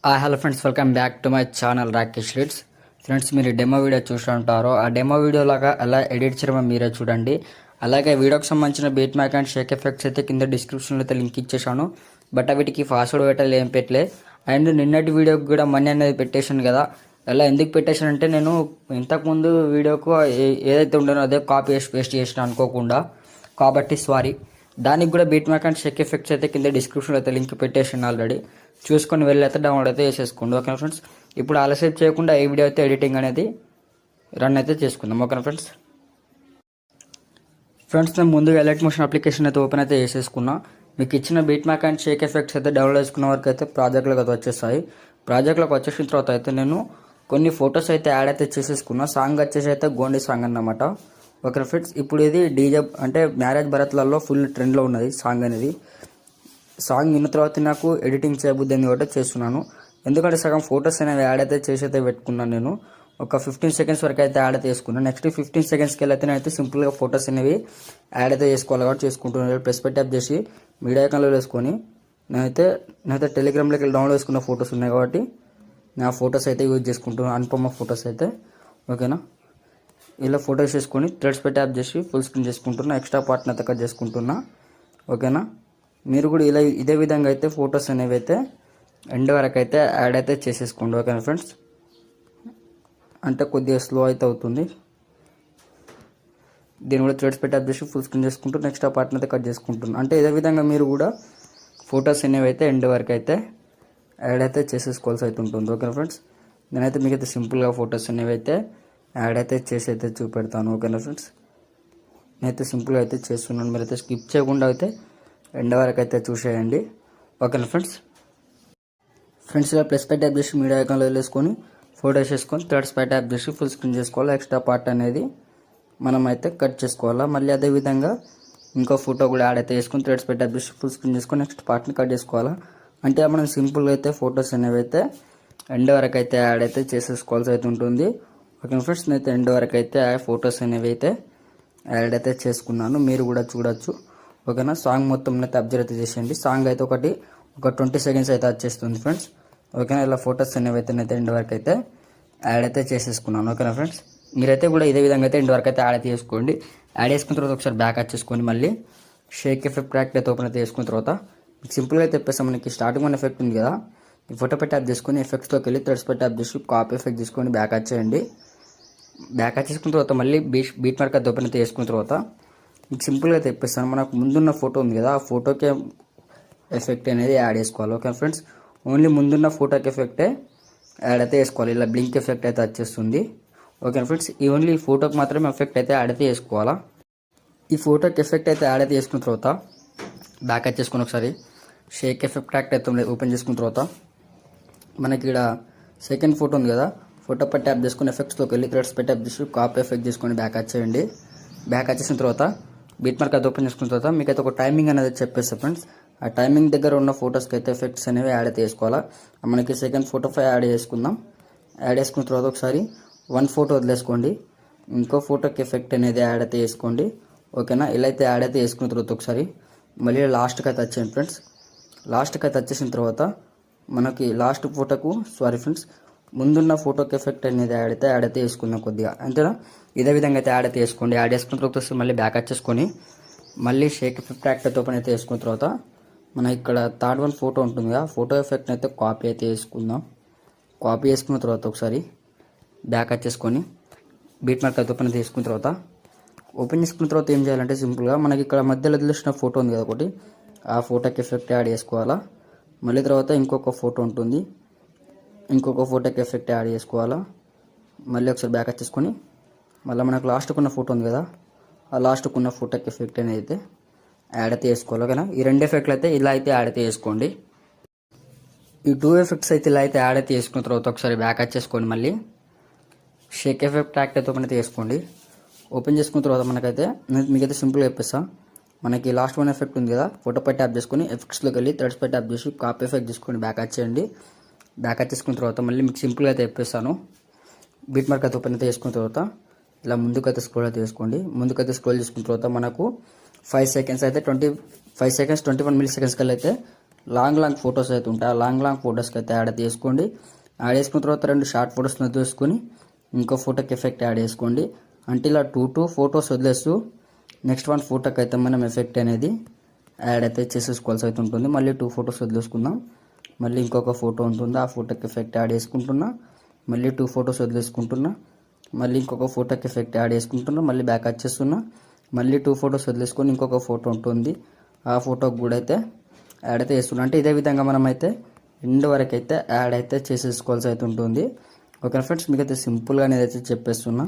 Hello friends, welcome back to my channel Rakesh reads. Friends, మీరు demo video చూస్తుంటారో ఆ demo video లాగా ఎలా ఎడిట్ చేయడం మీరే చూడండి. అలాగే వీడియోకి సంబంధించిన beat mac and shake effects అయితే కింద డిస్క్రిప్షన్లో అయితే లింక్ ఇచ్చేసాను. బట్ వీటికి పాస్వర్డ్ పెట్టాలి ఏం పెట్టలే. అండ్ నిన్నటి వీడియోకి కూడా మనీ అనేది పెట్టేశాను కదా. ఎలా ఎందుకు పెట్టేశానంటే నేను ఇంతకుముందు వీడియోకు ఏదైతే ఉండేనో అదే కాపీ చేసి పేస్ట్ చేసిన అనుకోకుండా, కాబట్టి సారీ. దానికి కూడా beat mac and shake effects అయితే కింద డిస్క్రిప్షన్లో అయితే లింక్ పెట్టేసాను ఆల్రెడీ. చూసుకొని వెళ్ళి అయితే డౌన్లోడ్ అయితే చేసేసుకోండి. ఓకేనా ఫ్రెండ్స్, ఇప్పుడు ఆలస్యం చేయకుండా ఈ వీడియో అయితే ఎడిటింగ్ అనేది రన్ అయితే చేసుకుందాం. ఓకేనా ఫ్రెండ్స్. నేను ముందుగా ఎలైట్ మోషన్ అప్లికేషన్ అయితే ఓపెన్ అయితే చేసేసుకున్నా. మీకు ఇచ్చిన beat mac and shake effects అయితే డౌన్లోడ్ చేసుకున్న వరకు అయితే ప్రాజెక్ట్లోకి అయితే వచ్చేస్తాయి. ప్రాజెక్ట్లోకి వచ్చేసిన తర్వాత అయితే నేను కొన్ని ఫొటోస్ అయితే యాడ్ అయితే చేసేసుకున్నా. సాంగ్ వచ్చేసి అయితే గోండి సాంగ్ అన్నమాట. ఓకే ఫ్రెండ్స్, ఇప్పుడు ఇది డీజే అంటే మ్యారేజ్ భరత్లలో ఫుల్ ట్రెండ్లో ఉన్నది సాంగ్ అనేది. సాంగ్ విన్న తర్వాత నాకు ఎడిటింగ్ చేయబుద్ది అని కూడా చేస్తున్నాను. ఎందుకంటే సగం ఫొటోస్ అనేవి యాడ్ అయితే చేసి అయితే పెట్టుకున్నాను. నేను ఒక 15 సెకండ్స్ వరకు అయితే యాడ్ అయితే చేసుకున్నాను. నెక్స్ట్ 15 సెకండ్స్కి వెళ్ళి అయితే నేనైతే సింపుల్గా ఫొటోస్ అనేవి యాడ్ అయితే చేసుకోవాలి కాబట్టి చేసుకుంటున్నాను. ప్రెస్ పెట్టి ట్యాప్ చేసి మీడియా ఐకాన్లో వేసుకొని నేనైతే టెలిగ్రామ్లోకి వెళ్ళి డౌన్లోడ్ చేసుకున్న ఫొటోస్ ఉన్నాయి కాబట్టి నా ఫొటోస్ అయితే యూజ్ చేసుకుంటున్నాను. అనుపమ ఫొటోస్ అయితే. ఓకేనా, ఇలా ఫొటోస్ చేసుకొని థ్రెడ్స్ పెట్టి ట్యాప్ చేసి ఫుల్ స్క్రీన్ చేసుకుంటున్నా. ఎక్స్ట్రా పార్ట్ని అయితే కట్ చేసుకుంటున్నా. ఓకేనా, మీరు కూడా ఇలా ఇదే విధంగా అయితే ఫొటోస్ అనేవి అయితే ఎండ్ వరకు అయితే యాడ్ అయితే చేసేసుకోండి. ఓకేనా ఫ్రెండ్స్, అంటే కొద్దిగా స్లో అయితే అవుతుంది. దీన్ని కూడా థ్రెడ్స్ పెట్టి ట్యాప్ చేసి ఫుల్ స్క్రీన్ చేసుకుంటూ నెక్స్ట్ ఆ పార్ట్ని అయితే కట్ చేసుకుంటున్నాను. అంటే ఇదే విధంగా మీరు కూడా ఫొటోస్ అనేవి అయితే ఎండ్ వరకు అయితే యాడ్ అయితే చేసేసుకోవాల్సి అయితే ఉంటుంది. ఓకేనా ఫ్రెండ్స్, నేనైతే మీకైతే సింపుల్గా ఫొటోస్ అనేవి అయితే యాడ్ అయితే చేసి అయితే చూపెడతాను. ఓకేనా ఫ్రెండ్స్, నేనైతే సింపుల్గా అయితే చేస్తున్నాను. మీరైతే స్కిప్ చేయకుండా అయితే ఎండ్ వరకు అయితే చూసేయండి. ఓకేనా ఫ్రెండ్స్. ఇలా ప్లస్ పై ట్యాప్ చేసి మీడియా ఐకాన్లో వేసుకొని ఫోటోస్ చేసుకొని థ్రెడ్స్ పై ట్యాప్ చేసి ఫుల్ స్క్రీన్ చేసుకోవాలి. ఎక్స్ట్రా పార్ట్ అనేది మనం అయితే కట్ చేసుకోవాలా. మళ్ళీ అదేవిధంగా ఇంకో ఫోటో కూడా యాడ్ అయితే చేసుకొని థ్రెడ్స్ పై ట్యాప్ చేసి ఫుల్ స్క్రీన్ చేసుకొని నెక్స్ట్ పార్ట్ని కట్ చేసుకోవాలా. అంటే మనం సింపుల్గా అయితే ఫొటోస్ అనేవి అయితే ఎండ్ వరకు అయితే యాడ్ అయితే చేసేసుకోవాల్సి అయితే ఉంటుంది. ఓకేనా ఫ్రెండ్స్, నేనైతే ఎండ్ వరకు అయితే ఫొటోస్ అనేవి అయితే యాడ్ అయితే చేసుకున్నాను. మీరు కూడా చూడొచ్చు. ఓకేనా, సాంగ్ మొత్తం అయితే అబ్జర్వ్ అయితే చేసేయండి. సాంగ్ అయితే ఒక 20 సెకండ్స్ అయితే వచ్చేస్తుంది ఫ్రెండ్స్. ఓకేనా, ఇలా ఫొటోస్ అనేవి అయితే నేనైతే ఎండ్ వరకు అయితే యాడ్ అయితే చేసేసుకున్నాను. ఓకేనా ఫ్రెండ్స్, మీరైతే కూడా ఇదే విధంగా అయితే ఎండ్ వరకు అయితే యాడ్ అయితే చేసుకోండి. యాడ్ చేసుకున్న తర్వాత ఒకసారి బ్యాక్ వచ్చేసుకొని మళ్ళీ షేక్ ఎఫెక్ట్ ట్రాక్ అయితే ఓపెన్ అయితే చేసుకున్న తర్వాత సింపుల్గా అయితే చెప్పేస్తాం. మనకి స్టార్టింగ్ వన్ ఎఫెక్ట్ ఉంది కదా, ఈ ఫోటో పెట్టి ట్యాప్ చేసుకొని ఎఫెక్ట్స్లోకి వెళ్ళి థ్రెడ్స్ పెట్టి ట్యాప్ చేసి కాపీ ఎఫెక్ట్ తీసుకొని బ్యాక్ వచ్చేయండి. బ్యాక్ వచ్చేసుకున్న తర్వాత మళ్ళీ బీట్ మార్క్ అయితే ఓపెన్ అయితే చేసుకున్న తర్వాత మీకు సింపుల్గా తెప్పిస్తాను. మనకు ముందున్న ఫోటో ఉంది కదా, ఆ ఫోటోకి ఎఫెక్ట్ అనేది యాడ్ చేసుకోవాలి. ఓకే ఫ్రెండ్స్, ఓన్లీ ముందున్న ఫోటోకి ఎఫెక్టే యాడ్ అయితే వేసుకోవాలి. ఇలా బ్లింక్ ఎఫెక్ట్ అయితే వచ్చేస్తుంది. ఓకే ఫ్రెండ్స్, ఈ ఓన్లీ ఈ ఫోటోకి మాత్రమే ఎఫెక్ట్ అయితే యాడ్ అయితే వేసుకోవాలా. ఈ ఫోటోకి ఎఫెక్ట్ అయితే యాడ్ అయితే వేసుకున్న తర్వాత బ్యాక్ వచ్చేసుకుని ఒకసారి షేక్ ఎఫెక్ట్ ట్రాక్ అయితే ఓపెన్ చేసుకున్న తర్వాత మనకి ఇక్కడ సెకండ్ ఫోటో ఉంది కదా, ఫోటో పై ట్యాప్ చేసుకుని ఎఫెక్ట్స్లోకి వెళ్ళి థ్రెడ్స్ పై ట్యాప్ చేసి కాపీ ఎఫెక్ట్ చేసుకొని బ్యాక్ వచ్చేయండి. బ్యాక్ వచ్చేసిన తర్వాత బీట్ మార్క్ అయితే ఓపెన్ చేసుకున్న తర్వాత మీకు అయితే ఒక టైమింగ్ అనేది చెప్పేస్తా ఫ్రెండ్స్. ఆ టైమింగ్ దగ్గర ఉన్న ఫొటోస్కి అయితే ఎఫెక్ట్స్ అనేవి యాడ్ అయితే వేసుకోవాలా. మనకి సెకండ్ ఫోటో యాడ్ చేసుకుందాం. యాడ్ చేసుకున్న తర్వాత ఒకసారి 1 ఫోటో వదిలేసుకోండి. ఇంకో ఫోటోకి ఎఫెక్ట్ అనేది యాడ్ అయితే వేసుకోండి. ఓకేనా, ఇలా అయితే యాడ్ అయితే వేసుకున్న తర్వాత ఒకసారి మళ్ళీ లాస్ట్కి అయితే వచ్చేయండి ఫ్రెండ్స్. లాస్ట్కి అయితే వచ్చేసిన తర్వాత మనకి లాస్ట్ ఫోటోకు ఫ్రెండ్స్ ముందున్న ఫోటోకి ఎఫెక్ట్ అనేది యాడ్ అయితే వేసుకుందాం కొద్దిగా. అంతేనా, ఇదే విధంగా అయితే యాడ్ అయితే వేసుకోండి. యాడ్ చేసుకున్న తర్వాత మళ్ళీ బ్యాక్ వచ్చేసుకొని మళ్ళీ షేక్ ఎఫెక్ట్ ట్రాక్ అయితే ఓపెన్ అయితే వేసుకున్న తర్వాత మన ఇక్కడ థర్డ్ వన్ ఫోటో ఉంటుంది కదా, ఫోటో ఎఫెక్ట్ అయితే కాపీ అయితే వేసుకుందాం. కాపీ వేసుకున్న తర్వాత ఒకసారి బ్యాక్ వచ్చేసుకొని బీట్ మార్క్ అయితే ఓపెన్ అయితే వేసుకున్న తర్వాత చేసుకున్న తర్వాత ఏం చేయాలంటే సింపుల్గా మనకి ఇక్కడ మధ్యలో వదిలేసిన ఫోటో ఉంది కదా ఒకటి, ఆ ఫోటోకి ఎఫెక్ట్ యాడ్ చేసుకోవాలా. మళ్ళీ తర్వాత ఇంకొక ఫోటో ఉంటుంది, ఇంకొక ఫోటోకి ఎఫెక్ట్ యాడ్ చేసుకోవాలా. మళ్ళీ ఒకసారి బ్యాక్ వచ్చేసుకొని మళ్ళీ మనకు లాస్ట్కి ఉన్న ఫోటో ఉంది కదా, ఆ లాస్ట్కి ఉన్న ఫోటోకి ఎఫెక్ట్ అనేది అయితే యాడ్ అయితే వేసుకోవాలి. ఓకేనా, ఈ 2 ఎఫెక్ట్లు అయితే ఇలా అయితే యాడ్ అయితే వేసుకోండి. ఈ 2 ఎఫెక్ట్స్ అయితే ఇలా అయితే యాడ్ అయితే వేసుకున్న తర్వాత ఒకసారి బ్యాక్ వచ్చేసుకొని మళ్ళీ షేక్ ఎఫెక్ట్ ట్రాక్ అయితే ఓపెన్ అయితే వేసుకోండి. ఓపెన్ చేసుకున్న తర్వాత మనకైతే మీకైతే సింపుల్గా చెప్పేస్తా. మనకి లాస్ట్ వన్ ఎఫెక్ట్ ఉంది కదా, ఫోటో పై ట్యాప్ చేసుకొని ఎఫెక్ట్స్లోకి వెళ్ళి థ్రెడ్స్ పై ట్యాప్ చేసి కాపీ ఎఫెక్ట్ తీసుకొని బ్యాక్ వచ్చేయండి. బ్యాక్ వచ్చేసుకున్న తర్వాత మళ్ళీ మీకు సింపుల్గా అయితే చెప్పేస్తాను. బీట్ మార్క్ అయితే ఓపెన్ అయితే వేసుకున్న తర్వాత ఇలా ముందుకైతే స్క్రోల్ అయితే వేసుకోండి. ముందుకైతే స్క్రోల్ చేసుకున్న తర్వాత మనకు 5 సెకండ్స్ అయితే 25 సెకండ్స్ 21 మిల్లీ సెకండ్స్ కల్లా అయితే లాంగ్ ఫొటోస్ అయితే ఉంటాయి. ఆ లాంగ్ ఫొటోస్కి అయితే యాడ్ అయితే చేసుకోండి. యాడ్ చేసుకున్న తర్వాత 2 షార్ట్ ఫొటోస్ని తీసుకొని ఇంకో ఫోటోకి ఎఫెక్ట్ యాడ్ చేసుకోండి. అంటే ఇలా 2 ఫొటోస్ వదిలేస్తూ నెక్స్ట్ 1 ఫోటోకి అయితే మనం ఎఫెక్ట్ అనేది యాడ్ అయితే చేసేసుకోవాల్సి అయితే ఉంటుంది. మళ్ళీ 2 ఫొటోస్ వదిలేసుకుందాం. మళ్ళీ ఇంకొక ఫోటో ఉంటుంది, ఆ ఫోటోకి ఎఫెక్ట్ యాడ్ చేసుకుంటున్నా. మళ్ళీ 2 ఫొటోస్ వదిలేసుకుంటున్నా. మళ్ళీ ఇంకొక ఫోటోకి ఎఫెక్ట్ యాడ్ చేసుకుంటున్నా. మళ్ళీ బ్యాక్ వచ్చేస్తున్నా. మళ్ళీ 2 ఫొటోస్ వదిలేసుకొని ఇంకొక ఫోటో ఉంటుంది, ఆ ఫోటోకి కూడా అయితే యాడ్ అయితే చేస్తున్నా. అంటే ఇదే విధంగా మనం అయితే ఎండ్ వరకు అయితే యాడ్ అయితే చేసేసుకోవాల్సి అయితే ఉంటుంది. ఓకే ఫ్రెండ్స్, మీకైతే సింపుల్గా నేనైతే చెప్పేస్తున్నా.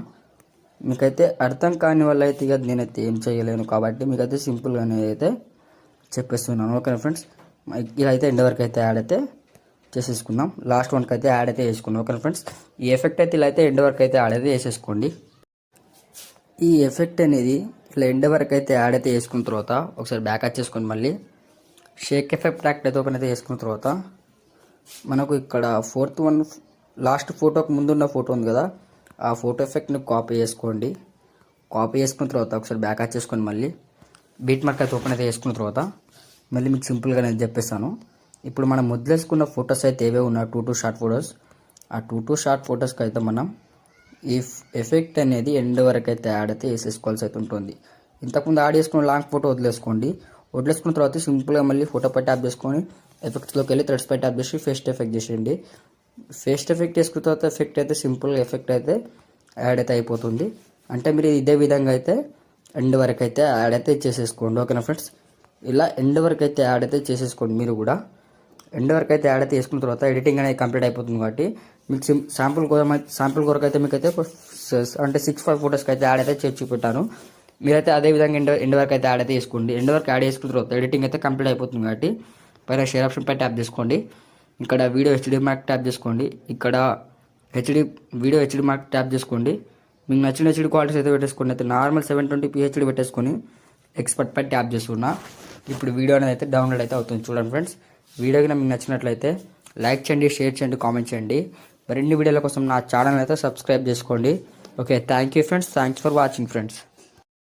మీకైతే అర్థం కాని వల్ల అయితే ఇక నేనైతే ఏం చేయలేను కాబట్టి మీకైతే సింపుల్గా నేనైతే చెప్పేస్తున్నాను. ఓకే ఫ్రెండ్స్, ఇలా అయితే ఎండ్ వరకు అయితే యాడ్ అయితే చేసేసుకుందాం. లాస్ట్ వన్కి అయితే యాడ్ అయితే చేసుకుందాం. ఓకే ఫ్రెండ్స్, ఈ ఎఫెక్ట్ అయితే ఇలా అయితే ఎండ్ వరకు అయితే యాడ్ అయితే చేసేసుకోండి. ఈ ఎఫెక్ట్ అనేది ఇలా ఎండ్ వరకు అయితే యాడ్ అయితే చేసుకున్న తర్వాత ఒకసారి బ్యాక్ వచ్చేసుకొని మళ్ళీ షేక్ ఎఫెక్ట్ అయితే ఓపెన్ అయితే చేసుకున్న తర్వాత మనకు ఇక్కడ 4th వన్ లాస్ట్ ఫోటోకి ముందున్న ఫోటో ఉంది కదా, ఆ ఫోటో ఎఫెక్ట్ని కాపీ చేసుకోండి. కాపీ చేసుకున్న తర్వాత ఒకసారి బ్యాక్ వచ్చేసుకొని మళ్ళీ బీట్ మార్క్ అయితే ఓపెన్ అయితే చేసుకున్న తర్వాత మళ్ళీ మీకు సింపుల్గా నేను చెప్పేస్తాను. ఇప్పుడు మనం వదిలేసుకున్న ఫొటోస్ అయితే ఏవే ఉన్నా 2 షార్ట్ ఫొటోస్, ఆ 2 షార్ట్ ఫొటోస్కి అయితే మనం ఈ ఎఫెక్ట్ అనేది ఎండ్ వరకు అయితే యాడ్ అయితే వేసేసుకోవాల్సి అయితే ఉంటుంది. ఇంతకుముందు యాడ్ చేసుకున్న లాంగ్ ఫోటో వదిలేసుకోండి. వదిలేసుకున్న తర్వాత సింపుల్గా మళ్ళీ ఫోటో పై ట్యాప్ చేసుకొని ఎఫెక్ట్స్లోకి వెళ్ళి థ్రెడ్స్ పై ట్యాప్ చేసి ఫేస్ట్ ఎఫెక్ట్ చేసేయండి. ఫేస్ట్ ఎఫెక్ట్ చేసుకున్న తర్వాత ఎఫెక్ట్ అయితే సింపుల్గా ఎఫెక్ట్ అయితే యాడ్ అయితే అయిపోతుంది. అంటే మీరు ఇదే విధంగా అయితే ఎండ్ వరకు అయితే యాడ్ అయితే చేసేసుకోండి. ఓకేనా ఫ్రెండ్స్, ఇలా ఎండ్ వరకు అయితే యాడ్ అయితే చేసేసుకోండి. మీరు కూడా ఎండ్ వరకు అయితే యాడ్ అయితే చేసుకున్న తర్వాత ఎడిటింగ్ అనేది కంప్లీట్ అయిపోతుంది కాబట్టి మీకు శాంపుల్ కొరకు అయితే మీకు అయితే అంటే 6-5 ఫోటోస్కి అయితే యాడ్ అయితే చేసి చూపెట్టాను. మీరైతే అదే విధంగా ఎండ్ వరకు అయితే యాడ్ అయితే చేసుకోండి. ఎండ్ వరకు యాడ్ చేసుకున్న తర్వాత ఎడిటింగ్ అయితే కంప్లీట్ అయిపోతుంది కాబట్టి పైన షేర్ ఆప్షన్ పై ట్యాప్ చేసుకోండి. ఇక్కడ వీడియో హెచ్డి మార్క్ ట్యాప్ చేసుకోండి. ఇక్కడ వీడియో హెచ్డి మార్క్ ట్యాప్ చేసుకోండి. మీకు నచ్చిన హెచ్డి క్వాలిటీస్ అయితే పెట్టేసుకోండి. అయితే నార్మల్ 720p హెచ్డి పెట్టేసుకొని ఎక్స్పర్ట్ పై ట్యాప్ చేస్తున్నా. ఇప్పుడు వీడియో అనేది అయితే డౌన్లోడ్ అయితే అవుతుంది. చూడండి ఫ్రెండ్స్, వీడియో కనుక మీకు నచ్చినట్లయితే లైక్ చేయండి, షేర్ చేయండి, కామెంట్ చేయండి. మరిన్ని వీడియోల కోసం నా ఛానల్ అయితే సబ్స్క్రైబ్ చేసుకోండి. Okay, thank you friends. Thanks for watching friends.